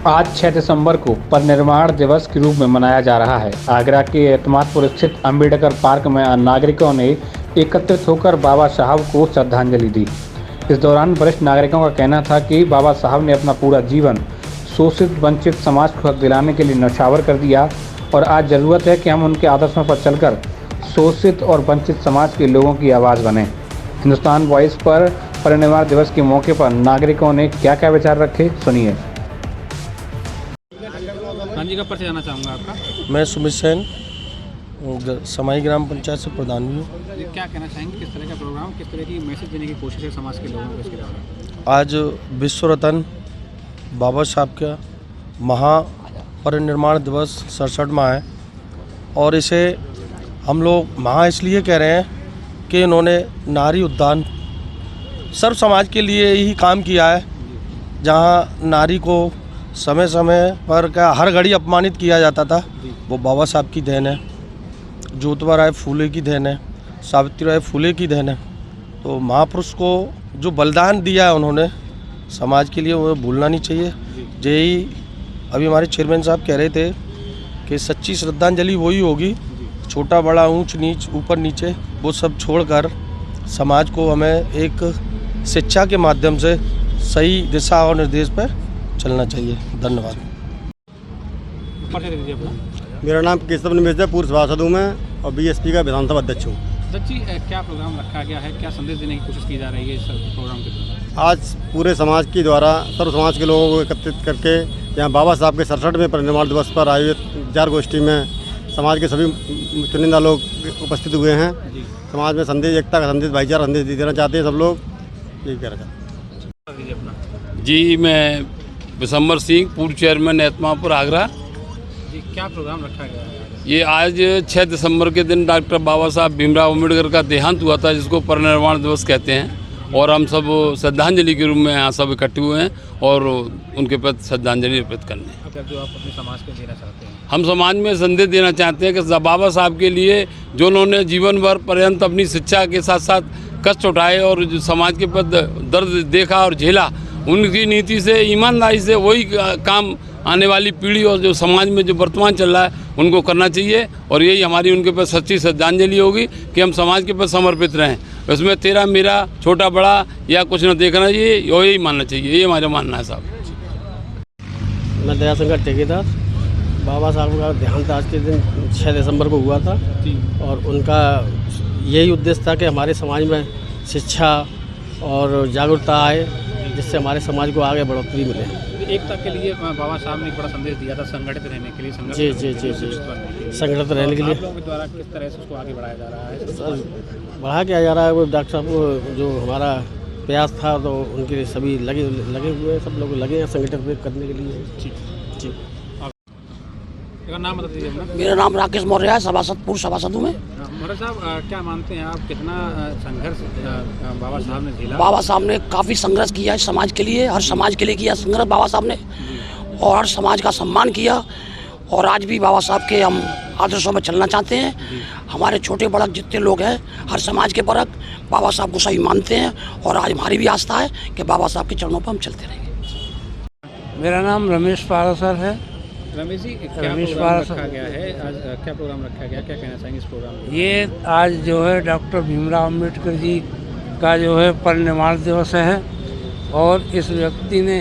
आज 6 दिसंबर को परिनिर्वाण दिवस के रूप में मनाया जा रहा है। आगरा के एतमादपुर स्थित अंबेडकर पार्क में नागरिकों ने एकत्रित होकर बाबा साहब को श्रद्धांजलि दी। इस दौरान वरिष्ठ नागरिकों का कहना था कि बाबा साहब ने अपना पूरा जीवन शोषित वंचित समाज को हक दिलाने के लिए न्यौछावर कर दिया और आज ज़रूरत है कि हम उनके आदर्शों पर चलकर शोषित और वंचित समाज के लोगों की आवाज़ बने। हिंदुस्तान वॉइस पर परिनिर्वाण दिवस के मौके पर नागरिकों ने क्या क्या विचार रखे, सुनिए। हाँ जी, का परिचय जानना चाहूँगा आपका। मैं सुमित सेन, समाई ग्राम पंचायत से प्रधान भी हूँ। क्या कहना चाहेंगे, किस तरह का प्रोग्राम, किस तरह की मैसेज देने की कोशिश है समाज के लोगों को इसके बारे में? आज विश्व रत्न बाबा साहब का महापरिनिर्वाण दिवस 67वां है और इसे हम लोग महा इसलिए कह रहे हैं कि इन्होंने नारी उद्यान सर्व समाज के लिए ही काम किया है। जहाँ नारी को समय समय पर क्या हर घड़ी अपमानित किया जाता था, वो बाबा साहब की देन है। ज्योतिबा राय फूले की देन है, सावित्री राय फूले की देन है। तो महापुरुष को जो बलिदान दिया है उन्होंने समाज के लिए, वो भूलना नहीं चाहिए। यही अभी हमारे चेयरमैन साहब कह रहे थे कि सच्ची श्रद्धांजलि वही होगी, छोटा बड़ा ऊंच नीच ऊपर नीचे वो सब छोड़कर समाज को हमें एक शिक्षा के माध्यम से सही दिशा और निर्देश पर चलना चाहिए। धन्यवाद। मेरा नाम केशव निमेश है, पूर्व सभासद हूँ मैं और बीएसपी का विधानसभा अध्यक्ष हूँ। जी, क्या प्रोग्राम रखा गया है, क्या संदेश देने की कोशिश की जा रही है इस प्रोग्राम के दौरान? आज पूरे समाज के द्वारा सर्व समाज के लोगों को एकत्रित करके यहाँ बाबा साहब के 67वें परिनिर्वाण दिवस पर आयोजित विचार गोष्ठी में समाज के सभी चुनिंदा लोग उपस्थित हुए हैं। समाज में संदेश, एकता का संदेश, भाईचारा संदेश देना चाहते हैं सब लोग, यही कहना चाहते हैं। जी, मैं विशंबर सिंह, पूर्व चेयरमैन एतमादपुर आगरा। जी, क्या प्रोग्राम रखा गया है? ये आज 6 दिसंबर के दिन डॉक्टर बाबा साहब भीमराव अम्बेडकर का देहांत हुआ था, जिसको परिनिर्वाण दिवस कहते हैं। और हम सब श्रद्धांजलि के रूप में यहाँ सब इकट्ठे हुए हैं और उनके प्रति श्रद्धांजलि अर्पित करने। अब जो आप अपने समाज को देना चाहते हैं? हम समाज में संदेश देना चाहते हैं कि बाबा साहब के लिए जो उन्होंने जीवन भर पर्यंत अपनी शिक्षा के साथ साथ कष्ट उठाए और जो समाज के प्रति दर्द देखा और झेला, उनकी नीति से, ईमानदारी से वही काम आने वाली पीढ़ी और जो समाज में जो वर्तमान चल रहा है उनको करना चाहिए। और यही हमारी उनके पर सच्ची श्रद्धांजलि होगी कि हम समाज के प्रति समर्पित रहें। उसमें तेरा मेरा, छोटा बड़ा या कुछ न देखना चाहिए, यही मानना चाहिए। ये हमारा मानना है साहब। मैं दयाशंकर ठेकेदार। बाबा साहब का देहांत आज के दिन 6 दिसंबर को हुआ था और उनका यही उद्देश्य था कि हमारे समाज में शिक्षा और जागरूकता आए, जिससे हमारे समाज को आगे बढ़ोतरी मिले। एकता के लिए बाबा साहब ने एक बड़ा संदेश दिया था, संगठित रहने के लिए, जी, संगठित रहने के लिए। आप लोगों के द्वारा किस तरह से उसको आगे बढ़ाया जा रहा है? बढ़ा के जा रहा है वो डॉक्टर साहब को जो हमारा प्रयास था, तो उनके लिए सभी लगे हुए हैं, सब लोग लगे हैं संगठित करने के लिए। जी। नाम बता दीजिए अपना। मेरा नाम राकेश मौर्य है, सभासद, पूर्व सभासद हूँ मैं। मौर्य साहब, क्या मानते हैं आप, कितना संघर्ष बाबा साहब ने झेला? बाबा साहब ने काफ़ी संघर्ष किया है समाज के लिए, हर समाज के लिए किया संघर्ष बाबा साहब ने, और हर समाज का सम्मान किया। और आज भी बाबा साहब के हम आदर्शों में चलना चाहते हैं। हमारे छोटे बड़ा जितने लोग हैं, हर समाज के परक बाबा साहब को सही मानते हैं और आज हमारी भी आस्था है कि बाबा साहब के चरणों पर हम चलते रहेंगे। मेरा नाम रमेश पारासर है। रमेश जी, क्या प्रोग्राम रखा गया है आज? क्या प्रोग्राम रखा गया, क्या कहना चाहेंगे इस प्रोग्राम में? ये आज जो है डॉक्टर भीमराव अम्बेडकर जी का जो है परिनिर्वाण दिवस है और इस व्यक्ति ने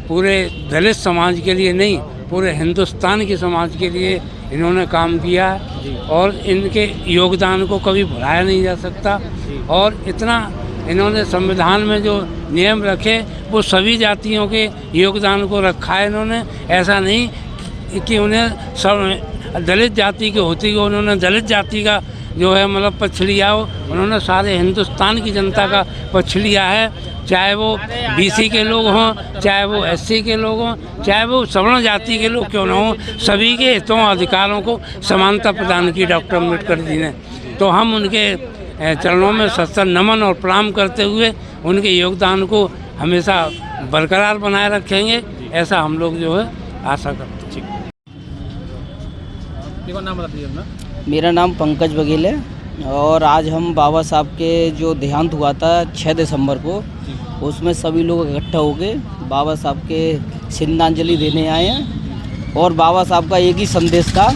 पूरे दलित समाज के लिए नहीं, पूरे हिंदुस्तान के समाज के लिए इन्होंने काम किया है और इनके योगदान को कभी भुलाया नहीं जा सकता। और इतना इन्होंने संविधान में जो नियम रखे वो सभी जातियों के योगदान को रखा है इन्होंने। ऐसा नहीं कि उन्हें सब दलित जाति के होती को उन्होंने दलित जाति का जो है मतलब पक्ष लिया हो, उन्होंने सारे हिंदुस्तान की जनता का पक्ष लिया है। चाहे वो बीसी के लोग हों, चाहे वो एससी के लोग हों, चाहे वो सवर्ण जाति के लोग क्यों न हों, सभी के हितों और अधिकारों को समानता प्रदान की डॉक्टर अम्बेडकर जी ने। तो हम उनके चरणों में सत्सर नमन और प्रणाम करते हुए उनके योगदान को हमेशा बरकरार बनाए रखेंगे, ऐसा हम लोग जो है आशा करते हैं। नाम बता दीजिए अपना। मेरा नाम पंकज बघेल है और आज हम बाबा साहब के जो देहांत हुआ था 6 दिसंबर को, उसमें सभी लोग इकट्ठा होकर बाबा साहब के श्रद्धांजलि देने आए हैं। और बाबा साहब का एक ही संदेश था,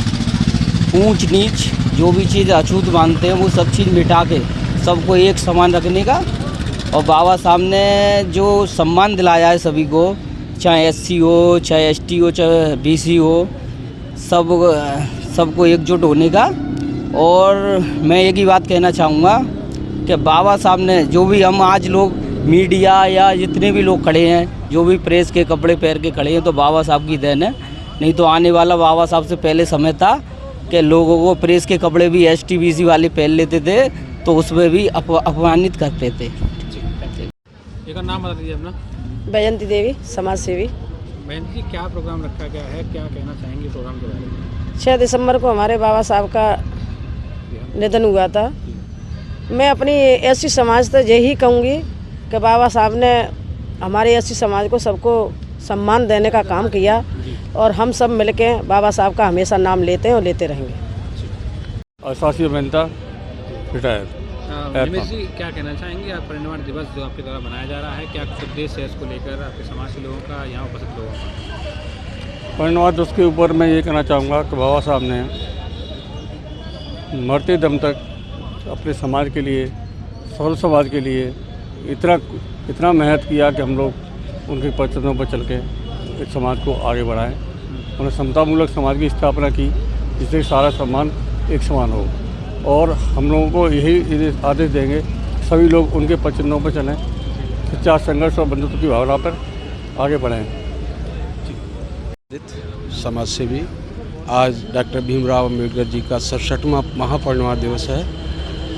ऊंच नीच जो भी चीज़ अछूत मानते हैं वो सब चीज़ मिटा के सबको एक समान रखने का। और बाबा साहब ने जो सम्मान दिलाया है सभी को, चाहे SC हो, चाहे ST हो, चाहे BC हो, सबको एकजुट होने का। और मैं एक ही बात कहना चाहूँगा कि बाबा साहब ने जो भी हम आज लोग मीडिया या जितने भी लोग खड़े हैं, जो भी प्रेस के कपड़े पहन के खड़े हैं, तो बाबा साहब की देन है। नहीं तो आने वाला बाबा साहब से पहले समय था कि लोगों को प्रेस के कपड़े भी ST BC वाले पहन लेते थे, तो उसमें भी अपमानित करते थे। एक और नाम बता दीजिए अपना। बैजंती देवी, समाज सेवी। बहन जी, क्या प्रोग्राम रखा गया है, क्या कहना चाहेंगे प्रोग्राम के बारे में? 6 दिसंबर को हमारे बाबा साहब का निधन हुआ था। मैं अपनी SC समाज से यही कहूँगी कि बाबा साहब ने हमारे SC समाज को सबको सम्मान देने का काम किया, और हम सब मिलके बाबा साहब का हमेशा नाम लेते हैं और लेते रहेंगे। आशासी मेहता रिटायर। रमेश जी, क्या कहना चाहेंगे? आप परिनिर्वाण दिवस जो आपके द्वारा मनाया जा रहा है, क्या कुछ उद्देश्य है इसको लेकर आपके समाज के लोगों का, यहाँ उपस्थित लोगों का? परिनिर्वाण दिवस के ऊपर मैं ये कहना चाहूँगा कि बाबा साहब ने मरते दम तक अपने समाज के लिए, सर्व समाज के लिए इतना मेहनत किया कि हम लोग उनके पद्धतियों पर चल के इस समाज को आगे बढ़ाएं। उन्होंने समतामूलक समाज की स्थापना की, जिससे सारा सम्मान एक समान हो। और हम लोगों को यही आदेश देंगे, सभी लोग उनके पद्धतियों पर चलें, सच्चा संघर्ष और बंधुत्व की भावना पर आगे बढ़ें। समाज सेवी, आज डॉक्टर भीमराव अम्बेडकर जी का 67वां महापरिनिर्वाण दिवस है,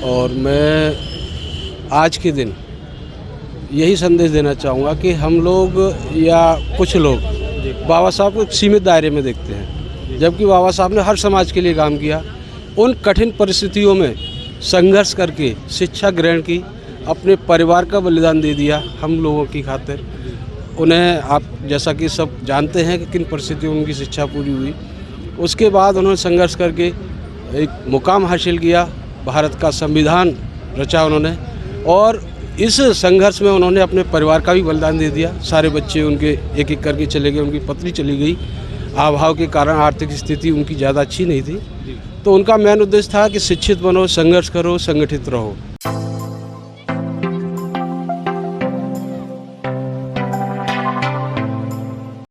और मैं आज के दिन यही संदेश देना चाहूँगा कि हम लोग या कुछ लोग बाबा साहब को सीमित दायरे में देखते हैं, जबकि बाबा साहब ने हर समाज के लिए काम किया। उन कठिन परिस्थितियों में संघर्ष करके शिक्षा ग्रहण की, अपने परिवार का बलिदान दे दिया हम लोगों की खातिर। उन्हें आप जैसा कि सब जानते हैं कि किन परिस्थितियों में उनकी शिक्षा पूरी हुई। उसके बाद उन्होंने संघर्ष करके एक मुकाम हासिल किया, भारत का संविधान रचा उन्होंने, और इस संघर्ष में उन्होंने अपने परिवार का भी बलिदान दे दिया। सारे बच्चे उनके एक एक करके चले गए, उनकी पत्नी चली गई, अभाव के कारण आर्थिक स्थिति उनकी ज़्यादा अच्छी नहीं थी। तो उनका मेन उद्देश्य था कि शिक्षित बनो, संघर्ष करो, संगठित रहो।